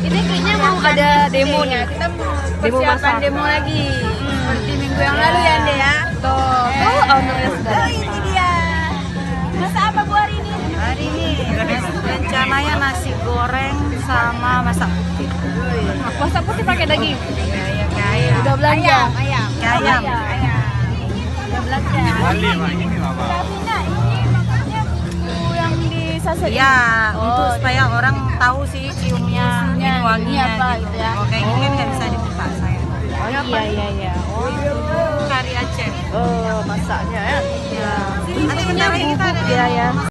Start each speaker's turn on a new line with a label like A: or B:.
A: Ini kayaknya mau ada demo nih.
B: Kita mau
A: Demo
B: persiapan
A: masak.
B: demo lagi. Seperti minggu yang lalu ya, Ande ya.
A: Tuh, ownernya sudah
B: Oh, ini dia. Masak apa Bu hari ini?
C: Hari ini rencananya nasi goreng sama masak putih.
A: masak putih pakai daging.
C: Kayak ayam.
A: Udah belanja.
B: Ayam.
C: Ayam.
B: Udah belanja.
D: Bali mah ini apa?
B: Nah, ini maksudnya bumbu yang di saset.
C: Ya,
A: Oh,
C: untuk supaya orang tahu sih ciumnya,
B: Ciumnya, ini
C: wanginya
B: apa
C: gitu.
B: gitu ya.
C: Oh, kayak gini kan nggak bisa dibuka saya.
A: Oh iya.
C: Kari Aceh.
A: Oh, masaknya ya.
C: Nanti bentar lagi kita ada
A: Iya ya.